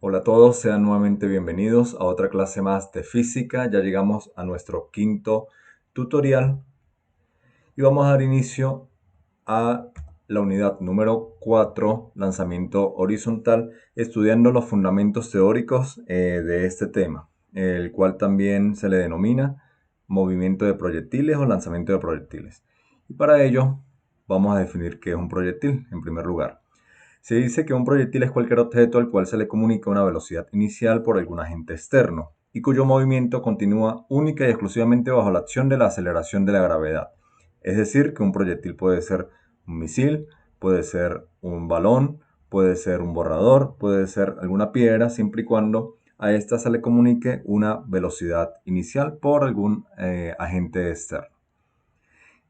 Hola a todos, sean nuevamente bienvenidos a otra clase más de física. Ya llegamos a nuestro quinto tutorial y vamos a dar inicio a la unidad número 4, lanzamiento horizontal, estudiando los fundamentos teóricos de este tema, el cual también se le denomina movimiento de proyectiles o lanzamiento de proyectiles. Y para ello vamos a definir qué es un proyectil en primer lugar. Se dice que un proyectil es cualquier objeto al cual se le comunica una velocidad inicial por algún agente externo y cuyo movimiento continúa única y exclusivamente bajo la acción de la aceleración de la gravedad. Es decir, que un proyectil puede ser un misil, puede ser un balón, puede ser un borrador, puede ser alguna piedra, siempre y cuando a esta se le comunique una velocidad inicial por algún agente externo.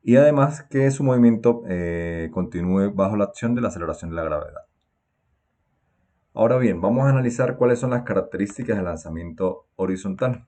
Y además que su movimiento continúe bajo la acción de la aceleración de la gravedad. Ahora bien, vamos a analizar cuáles son las características del lanzamiento horizontal.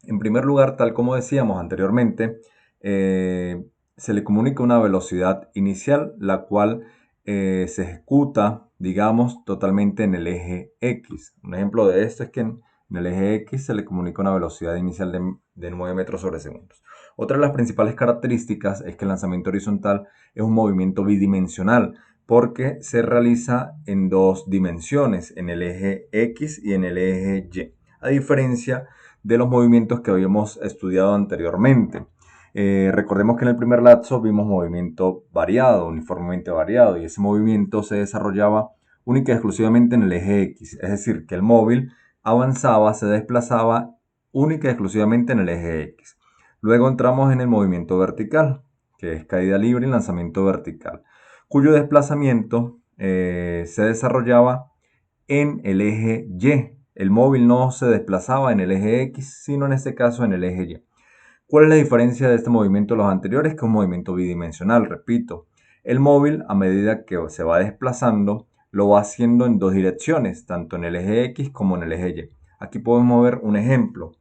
En primer lugar, tal como decíamos anteriormente, se le comunica una velocidad inicial, la cual se ejecuta, digamos, totalmente en el eje X. Un ejemplo de esto es que en el eje X se le comunica una velocidad inicial de 9 metros sobre segundos. Otra de las principales características es que el lanzamiento horizontal es un movimiento bidimensional, porque se realiza en dos dimensiones, en el eje X y en el eje Y, a diferencia de los movimientos que habíamos estudiado anteriormente. Recordemos que en el primer lapso vimos movimiento variado, uniformemente variado, y ese movimiento se desarrollaba única y exclusivamente en el eje X, es decir, que el móvil avanzaba, se desplazaba única y exclusivamente en el eje X. Luego entramos en el movimiento vertical, que es caída libre y lanzamiento vertical, cuyo desplazamiento se desarrollaba en el eje Y. El móvil no se desplazaba en el eje X, sino en este caso en el eje Y. ¿Cuál es la diferencia de este movimiento a los anteriores? Que es un movimiento bidimensional, repito. El móvil, a medida que se va desplazando, lo va haciendo en dos direcciones, tanto en el eje X como en el eje Y. Aquí podemos ver un ejemplo,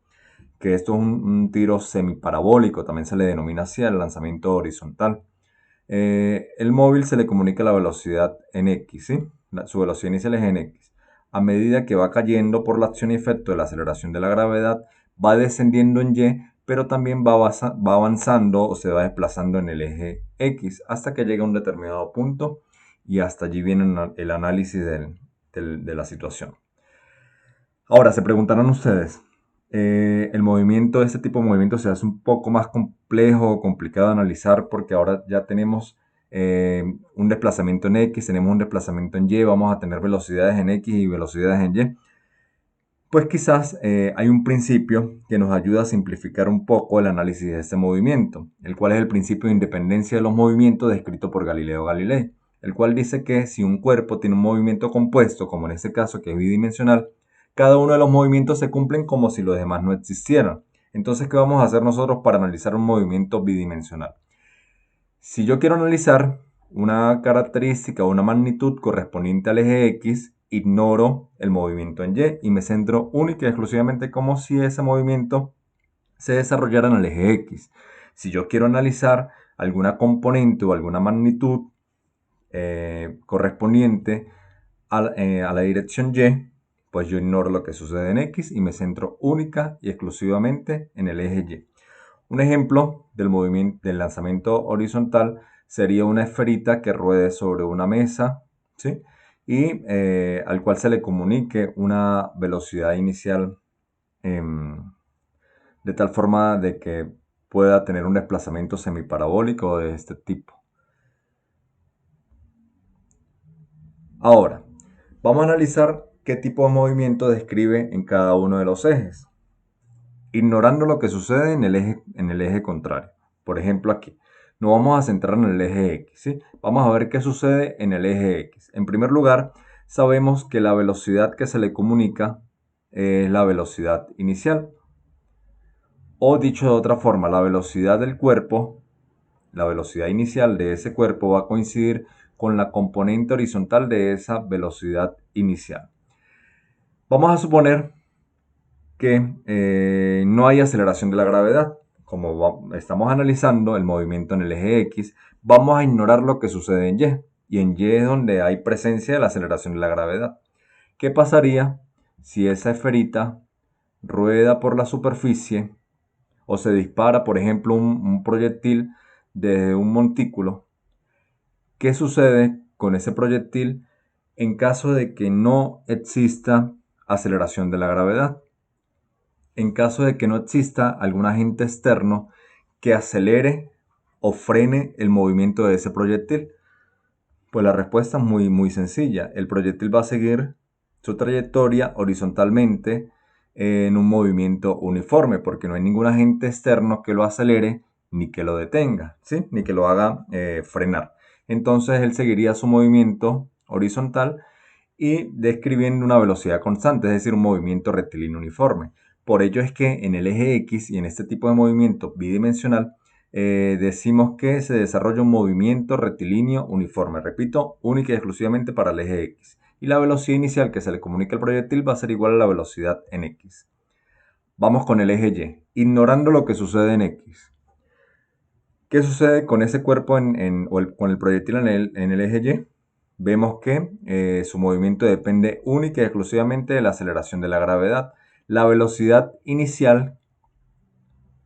que esto es un tiro semiparabólico, también se le denomina así el lanzamiento horizontal. El móvil se le comunica la velocidad en X, ¿sí? Su velocidad inicial es en X. A medida que va cayendo por la acción y efecto de la aceleración de la gravedad, va descendiendo en Y, pero también va avanzando o se va desplazando en el eje X hasta que llega a un determinado punto, y hasta allí viene el análisis de la situación. Ahora, se preguntarán ustedes, el movimiento, este tipo de movimiento se hace un poco más complejo o complicado de analizar porque ahora ya tenemos un desplazamiento en X, tenemos un desplazamiento en Y, vamos a tener velocidades en X y velocidades en Y. Pues quizás hay un principio que nos ayuda a simplificar un poco el análisis de este movimiento, el cual es el principio de independencia de los movimientos descrito por Galileo Galilei, el cual dice que si un cuerpo tiene un movimiento compuesto, como en este caso que es bidimensional, cada uno de los movimientos se cumplen como si los demás no existieran. Entonces, ¿qué vamos a hacer nosotros para analizar un movimiento bidimensional? Si yo quiero analizar una característica o una magnitud correspondiente al eje X, ignoro el movimiento en Y y me centro única y exclusivamente como si ese movimiento se desarrollara en el eje X. Si yo quiero analizar alguna componente o alguna magnitud correspondiente a la dirección Y, pues yo ignoro lo que sucede en X y me centro única y exclusivamente en el eje Y. Un ejemplo del movimiento del lanzamiento horizontal sería una esferita que ruede sobre una mesa, ¿sí? Y al cual se le comunique una velocidad inicial de tal forma de que pueda tener un desplazamiento semiparabólico de este tipo. Ahora, vamos a analizar qué tipo de movimiento describe en cada uno de los ejes, ignorando lo que sucede en el eje contrario. Por ejemplo, aquí nos vamos a centrar en el eje X, ¿sí? Vamos a ver qué sucede en el eje X. En primer lugar, sabemos que la velocidad que se le comunica es la velocidad inicial. O dicho de otra forma, la velocidad del cuerpo, la velocidad inicial de ese cuerpo va a coincidir con la componente horizontal de esa velocidad inicial. Vamos a suponer que no hay aceleración de la gravedad. Como estamos analizando el movimiento en el eje X, vamos a ignorar lo que sucede en Y. Y en Y es donde hay presencia de la aceleración de la gravedad. ¿Qué pasaría si esa esferita rueda por la superficie o se dispara, por ejemplo, un proyectil desde un montículo, ¿qué sucede con ese proyectil en caso de que no exista aceleración de la gravedad? En caso de que no exista algún agente externo que acelere o frene el movimiento de ese proyectil. Pues la respuesta es muy sencilla. El proyectil va a seguir su trayectoria horizontalmente en un movimiento uniforme, porque no hay ningún agente externo que lo acelere ni que lo detenga, ¿sí? Ni que lo haga frenar. Entonces él seguiría su movimiento horizontal y describiendo una velocidad constante, es decir, un movimiento rectilíneo uniforme. Por ello es que en el eje X y en este tipo de movimiento bidimensional decimos que se desarrolla un movimiento rectilíneo uniforme, repito, única y exclusivamente para el eje X. Y la velocidad inicial que se le comunica al proyectil va a ser igual a la velocidad en X. Vamos con el eje Y, ignorando lo que sucede en X. ¿Qué sucede con ese cuerpo con el proyectil en el eje Y? Vemos que su movimiento depende única y exclusivamente de la aceleración de la gravedad. La velocidad inicial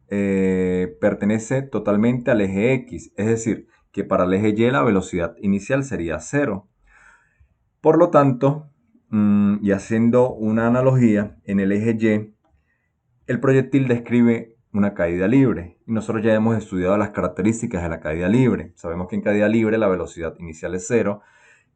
pertenece totalmente al eje X, es decir, que para el eje Y la velocidad inicial sería 0. Por lo tanto, y haciendo una analogía, en el eje Y, el proyectil describe una caída libre. Y nosotros ya hemos estudiado las características de la caída libre. Sabemos que en caída libre la velocidad inicial es 0,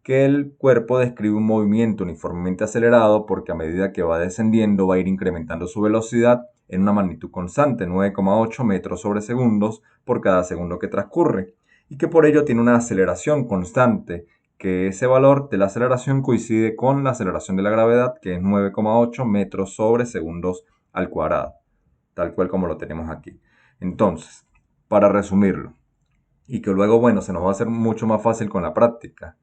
que el cuerpo describe un movimiento uniformemente acelerado porque a medida que va descendiendo va a ir incrementando su velocidad en una magnitud constante, 9,8 metros sobre segundos por cada segundo que transcurre, y que por ello tiene una aceleración constante, que ese valor de la aceleración coincide con la aceleración de la gravedad, que es 9,8 metros sobre segundos al cuadrado, tal cual como lo tenemos aquí. Entonces, para resumirlo, y que luego, bueno, se nos va a hacer mucho más fácil con la práctica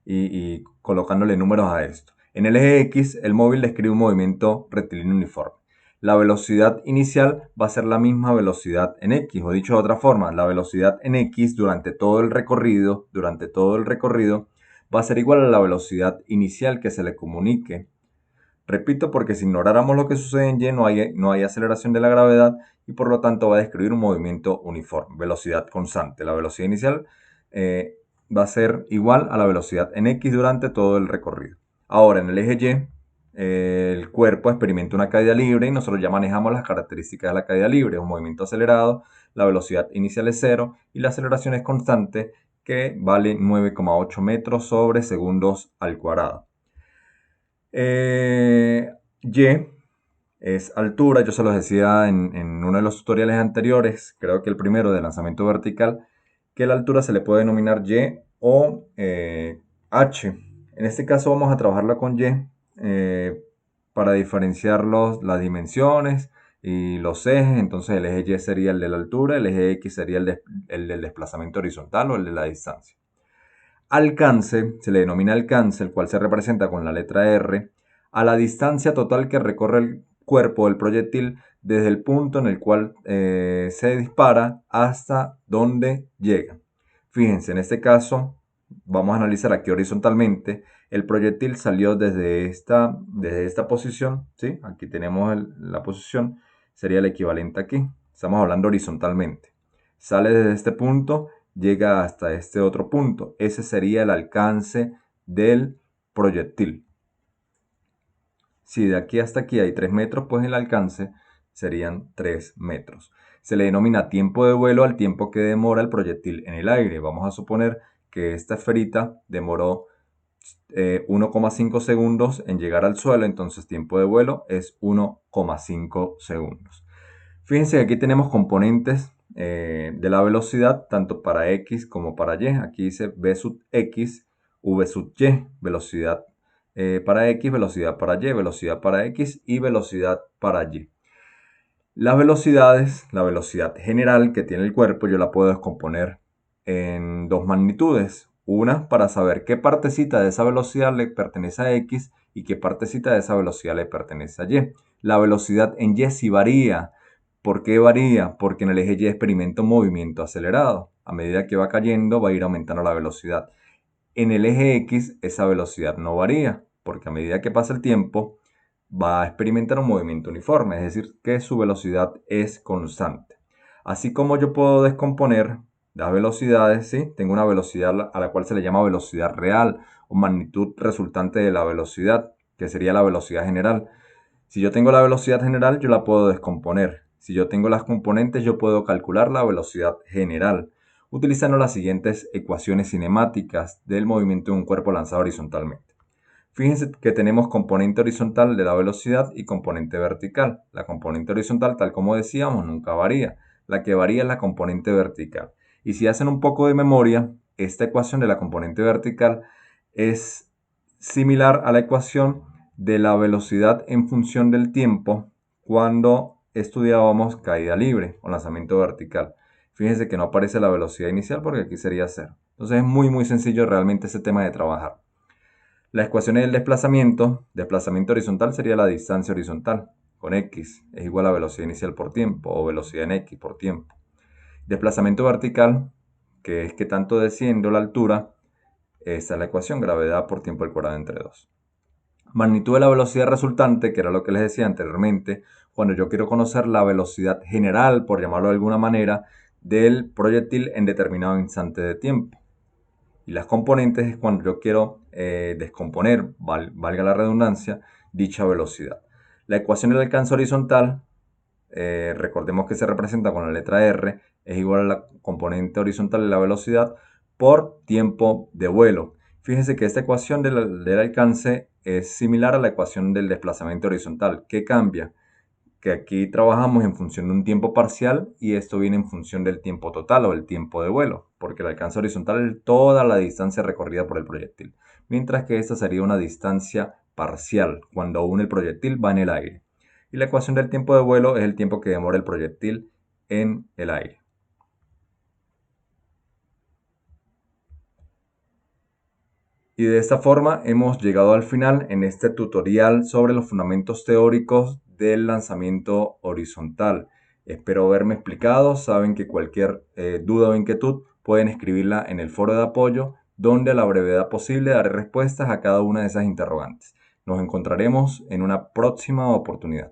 y colocándole números a esto. En el eje X, el móvil describe un movimiento rectilíneo uniforme. La velocidad inicial va a ser la misma velocidad en X, o dicho de otra forma, la velocidad en X durante todo el recorrido va a ser igual a la velocidad inicial que se le comunique. Repito, porque si ignoráramos lo que sucede en Y, no hay aceleración de la gravedad y por lo tanto va a describir un movimiento uniforme, velocidad constante. La velocidad inicial va a ser igual a la velocidad en X durante todo el recorrido. Ahora, en el eje Y, el cuerpo experimenta una caída libre y nosotros ya manejamos las características de la caída libre. Un movimiento acelerado, la velocidad inicial es 0 y la aceleración es constante, que vale 9,8 metros sobre segundos al cuadrado. Y es altura, yo se los decía en uno de los tutoriales anteriores, creo que el primero de lanzamiento vertical, que la altura se le puede denominar Y o H. En este caso vamos a trabajarla con Y para diferenciar las dimensiones y los ejes. Entonces el eje Y sería el de la altura, el eje X sería el del desplazamiento horizontal o el de la distancia. Alcance, se le denomina alcance, el cual se representa con la letra R, a la distancia total que recorre el cuerpo del proyectil desde el punto en el cual se dispara hasta donde llega. Fíjense, en este caso vamos a analizar aquí horizontalmente. El proyectil salió desde esta posición, ¿sí? Aquí tenemos la posición, sería el equivalente aquí. Estamos hablando horizontalmente. Sale desde este punto, llega hasta este otro punto. Ese sería el alcance del proyectil. Si de aquí hasta aquí hay 3 metros, pues el alcance serían 3 metros. Se le denomina tiempo de vuelo al tiempo que demora el proyectil en el aire. Vamos a suponer que esta esferita demoró 1,5 segundos en llegar al suelo, entonces tiempo de vuelo es 1,5 segundos. Fíjense que aquí tenemos componentes de la velocidad tanto para X como para Y. Aquí dice V sub X, V sub Y, velocidad para X, velocidad para Y, velocidad para X y velocidad para Y. Las velocidades, la velocidad general que tiene el cuerpo, yo la puedo descomponer en dos magnitudes. Una para saber qué partecita de esa velocidad le pertenece a X y qué partecita de esa velocidad le pertenece a Y. La velocidad en Y sí varía. ¿Por qué varía? Porque en el eje Y experimenta un movimiento acelerado. A medida que va cayendo va a ir aumentando la velocidad. En el eje X esa velocidad no varía, porque a medida que pasa el tiempo va a experimentar un movimiento uniforme, es decir, que su velocidad es constante. Así como yo puedo descomponer las velocidades, ¿sí? Tengo una velocidad a la cual se le llama velocidad real o magnitud resultante de la velocidad, que sería la velocidad general. Si yo tengo la velocidad general, yo la puedo descomponer. Si yo tengo las componentes, yo puedo calcular la velocidad general, utilizando las siguientes ecuaciones cinemáticas del movimiento de un cuerpo lanzado horizontalmente. Fíjense que tenemos componente horizontal de la velocidad y componente vertical. La componente horizontal, tal como decíamos, nunca varía. La que varía es la componente vertical. Y si hacen un poco de memoria, esta ecuación de la componente vertical es similar a la ecuación de la velocidad en función del tiempo cuando estudiábamos caída libre o lanzamiento vertical. Fíjense que no aparece la velocidad inicial porque aquí sería 0. Entonces es muy sencillo realmente ese tema de trabajar. Las ecuaciones del desplazamiento horizontal sería la distancia horizontal, con x es igual a velocidad inicial por tiempo, o velocidad en x por tiempo. Desplazamiento vertical, que es que tanto desciendo la altura, esta es la ecuación, gravedad por tiempo al cuadrado entre 2. Magnitud de la velocidad resultante, que era lo que les decía anteriormente, cuando yo quiero conocer la velocidad general, por llamarlo de alguna manera, del proyectil en determinado instante de tiempo. Y las componentes es cuando yo quiero descomponer, valga la redundancia, dicha velocidad. La ecuación del alcance horizontal, recordemos que se representa con la letra R, es igual a la componente horizontal de la velocidad por tiempo de vuelo. Fíjense que esta ecuación del alcance es similar a la ecuación del desplazamiento horizontal. ¿Qué cambia? Que aquí trabajamos en función de un tiempo parcial y esto viene en función del tiempo total o el tiempo de vuelo, porque el alcance horizontal es toda la distancia recorrida por el proyectil, mientras que esta sería una distancia parcial, cuando aún el proyectil va en el aire. Y la ecuación del tiempo de vuelo es el tiempo que demora el proyectil en el aire. Y de esta forma hemos llegado al final en este tutorial sobre los fundamentos teóricos del lanzamiento horizontal. Espero haberme explicado. Saben que cualquier duda o inquietud pueden escribirla en el foro de apoyo, donde a la brevedad posible daré respuestas a cada una de esas interrogantes. Nos encontraremos en una próxima oportunidad.